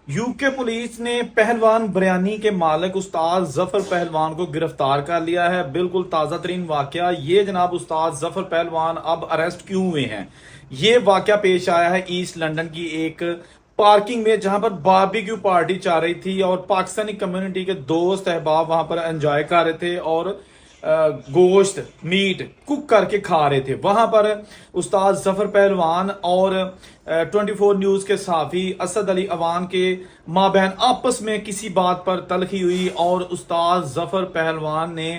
UK police ने पहलवान बिरयानी के मालिक उस्ताद जफर पहलवान को गिरफ्तार कर लिया है। बिल्कुल ताज़ा तरीन वाकया ये जनाब उस्ताद जफर पहलवान अब अरेस्ट क्यों हुए हैं। ये वाकया पेश आया है ईस्ट लंदन की एक पार्किंग में, जहां पर बारबेक्यू पार्टी चल रही थी और पाकिस्तानी कम्युनिटी के दोस्त अहबाब वहां पर एंजॉय कर रहे थे और गोश्त मीट कुक करके खा रहे थे। वहां पर उस्ताद जफर पहलवान और 24 न्यूज के सहाफी असद अली अवान के माँ बहन आपस में किसी बात पर तलखी हुई और उस्ताद जफर पहलवान ने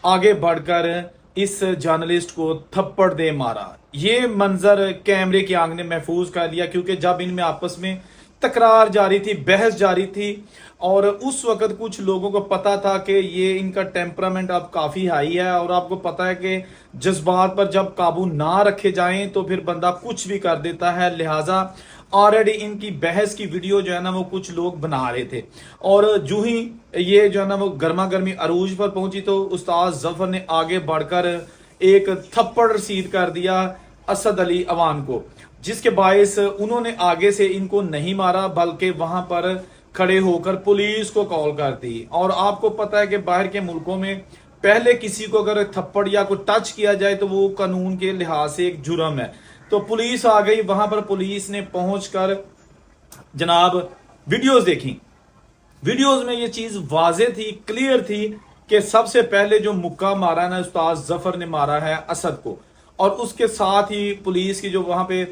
आगे बढ़कर इस जर्नलिस्ट को थप्पड़ दे मारा। ये मंजर कैमरे की आंख ने महफूज कर लिया, क्योंकि जब इनमें आपस में तकरार जारी थी, बहस जारी थी और उस वक्त कुछ लोगों को पता था कि ये इनका टेम्परामेंट अब काफी हाई है और आपको पता है कि जज्बात पर जब काबू ना रखे जाएं तो फिर बंदा कुछ भी कर देता है। लिहाजा ऑलरेडी इनकी बहस की वीडियो जो है ना वो कुछ लोग बना रहे थे और जो ही ये जो है ना वो गर्मा गर्मी अरूज पर पहुंची तो उस्ताद जफर ने आगे बढ़कर एक थप्पड़ रसीद कर दिया असद अली अवान को, जिसके बायस उन्होंने आगे से इनको नहीं मारा बल्कि वहां पर खड़े होकर पुलिस को कॉल कर दी। और आपको पता है कि बाहर के मुल्कों में पहले किसी को अगर थप्पड़ या कोई टच किया जाए तो वो कानून के लिहाज से एक जुर्म है। तो पुलिस आ गई, वहां पर पुलिस ने पहुंचकर जनाब वीडियोस देखी। वीडियोस में ये चीज वाजे थी, क्लियर थी कि सबसे पहले जो मुक्का मारा ना उस्ताद जफर ने मारा है असद को, और उसके साथ ही पुलिस की जो वहां पे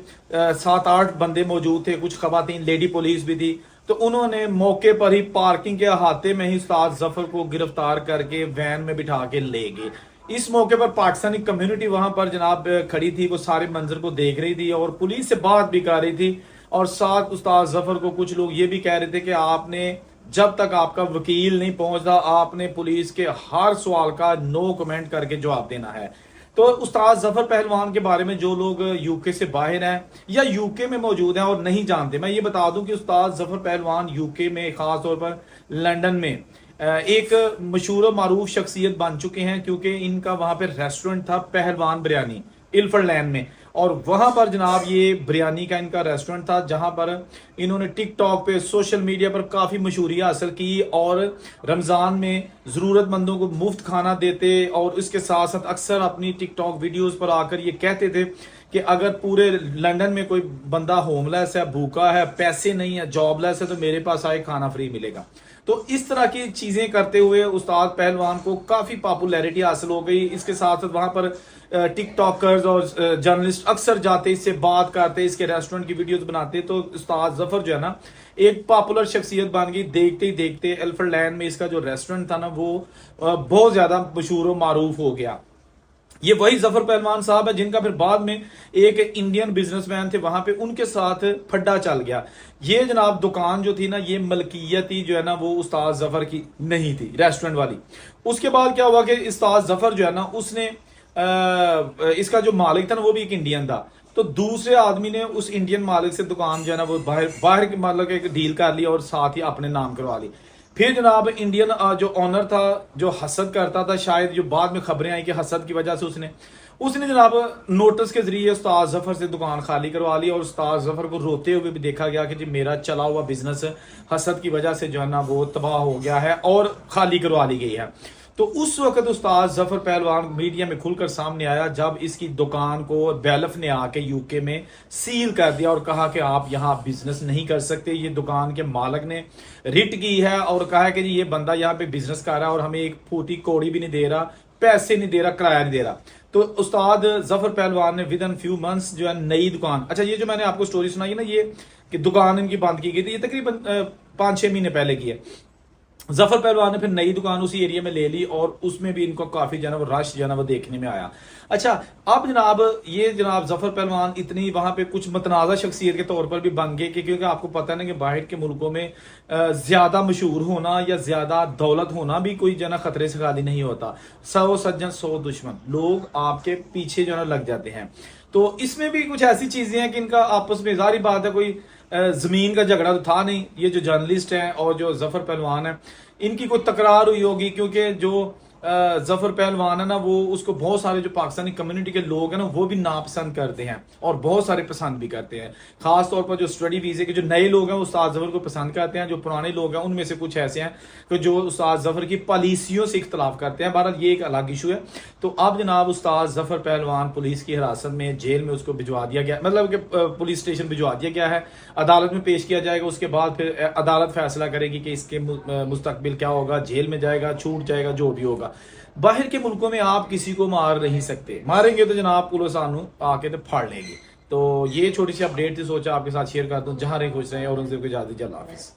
7-8 बंदे मौजूद थे, कुछ खवातीन लेडी पुलिस भी थी, तो उन्होंने मौके पर ही पार्किंग के अहाते में ही उस्ताद जफर को गिरफ्तार करके वैन में बिठा के ले गए। इस मौके पर पाकिस्तानी कम्युनिटी वहां पर जनाब खड़ी थी, वो सारे मंजर को देख रही थी और पुलिस से बात भी कर रही थी। और साथ उस्ताद जफर को कुछ लोग ये भी कह रहे थे कि आपने जब तक आपका वकील नहीं पहुंचता आपने पुलिस के हर सवाल का नो कमेंट करके जवाब देना है। तो उस्ताद जफर पहलवान के बारे में जो लोग यूके से बाहर हैं या यूके में मौजूद हैं और नहीं जानते, मैं ये बता दूं कि उस्ताद जफर पहलवान यूके में खास तौर पर लंदन में एक मशहूर और मारूफ शख्सियत बन चुके हैं, क्योंकि इनका वहां पे रेस्टोरेंट था पहलवान बिरयानी इल्फर्ड लैंड में, और वहां पर जनाब ये बिरयानी का इनका रेस्टोरेंट था जहां पर इन्होंने टिकटॉक पे सोशल मीडिया पर काफी मशहूरी हासिल की और रमजान में जरूरतमंदों को मुफ्त खाना देते और इसके साथ साथ अक्सर अपनी टिकटॉक वीडियोस पर आकर ये कहते थे कि अगर पूरे लंदन में कोई बंदा होमलेस है, भूखा है, पैसे नहीं है, जॉबलेस है तो मेरे पास आए खाना फ्री मिलेगा। तो इस तरह की चीजें करते हुए उस्ताद पहलवान को काफी पॉपुलैरिटी हासिल हो गई। इसके साथ साथ वहां पर टिकटॉकर्स और जर्नलिस्ट अक्सर जाते, इससे बात करते, इसके रेस्टोरेंट की वीडियोस बनाते, तो उस्ताद जफर जो है ना एक पॉपुलर शख्सियत बन गई। देखते ही देखते इल्फर्ड लैंड में इसका जो रेस्टोरेंट था ना वो बहुत ज्यादा मशहूर और मारूफ हो गया। ये वही जफर पहलवान साहब है जिनका फिर बाद में एक इंडियन बिजनेसमैन थे वहां पे उनके साथ फड्डा चल गया। ये जनाब दुकान जो थी ना ये मलकियत ही जो है ना वो उस्ताद जफर की नहीं थी, रेस्टोरेंट वाली। उसके बाद क्या हुआ कि उस्ताद जफर जो है ना उसने इसका जो मालिक था ना वो भी एक इंडियन था, तो दूसरे आदमी ने उस इंडियन मालिक से दुकान जो है ना वो बाहर के मतलब एक डील कर ली और साथ ही अपने नाम करवा ली। फिर जनाब इंडियन जो ऑनर था जो हसद करता था, शायद जो बाद में खबरें आई कि हसद की वजह से उसने जनाब नोटिस के जरिए उस्ताद जफर से दुकान खाली करवा ली और उस्ताद जफर को रोते हुए भी देखा गया कि जी मेरा चला हुआ बिजनेस हसद की वजह से जो है ना वो तबाह हो गया है और खाली करवा ली गई है। तो उस वक्त उस्ताद जफर पहलवान मीडिया में खुलकर सामने आया जब इसकी दुकान को बैलफ ने आके यूके में सील कर दिया और कहा कि आप यहाँ बिजनेस नहीं कर सकते। ये दुकान के मालिक ने रिट की है और कहा है कि ये बंदा यहाँ पे बिजनेस कर रहा है और हमें एक फूटी कौड़ी भी नहीं दे रहा, पैसे नहीं दे रहा, किराया नहीं दे रहा। तो उस्ताद जफर पहलवान ने विद इन फ्यू मंथ्स जो है नई दुकान, अच्छा ये जो मैंने आपको स्टोरी सुनाई ना ये कि दुकान इनकी बंद की गई थी, ये तकरीबन 5-6 महीने पहले की है। जफर पहलवान ने फिर नई दुकान उसी एरिया में ले ली और उसमें भी इनको काफी जो है वो रश जो है वो देखने में आया। अच्छा अब जनाब ये जनाब जफर पहलवान इतनी वहां पे कुछ मतनाजा शख्सियत के तौर पर भी बन गए कि क्योंकि आपको पता है ना कि बाहर के मुल्कों में ज्यादा मशहूर होना या ज्यादा दौलत होना भी कोई जो है खतरे से खाली नहीं होता। 100 सज्जन 100 दुश्मन, लोग आपके पीछे जो है लग जाते हैं। तो इसमें भी कुछ ऐसी चीजें हैं कि इनका आपस में जारी बात है कोई जमीन का झगड़ा तो था नहीं। ये जो जर्नलिस्ट हैं और जो जफर पहलवान है इनकी कोई तकरार हुई होगी, क्योंकि जो जफर पहलवान है ना, वो उसको बहुत सारे जो पाकिस्तानी कम्युनिटी के लोग हैं ना वो भी नापसंद करते हैं और बहुत सारे पसंद भी करते हैं। खास तौर पर जो स्टडी वीजे के जो नए लोग हैं उस्ताद जफर को पसंद करते हैं, जो पुराने लोग हैं उनमें से कुछ ऐसे हैं कि जो उस्ताद जफर की पॉलिसियों से इख्तलाफ करते हैं। बहरहाल ये एक अलग इशू है। तो अब जनाब उस्ताद जफर पहलवान पुलिस की हिरासत में जेल में उसको भिजवा दिया गया, मतलब कि पुलिस स्टेशन भिजवा दिया गया है, अदालत में पेश किया जाएगा। उसके बाद फिर अदालत फैसला करेगी कि इसके मुस्तकबिल क्या होगा, जेल में जाएगा, छूट जाएगा, जो भी होगा। बाहर के मुल्कों में आप किसी को मार नहीं सकते, मारेंगे तो जनाब पुलिस आनू आके तो फाड़ लेगी। तो ये छोटी सी अपडेट थी, सोचा आपके साथ शेयर कर दूं। जहां रहे खुश रहें, औरंगजेब को इजाजत, अल्लाह हाफिज़।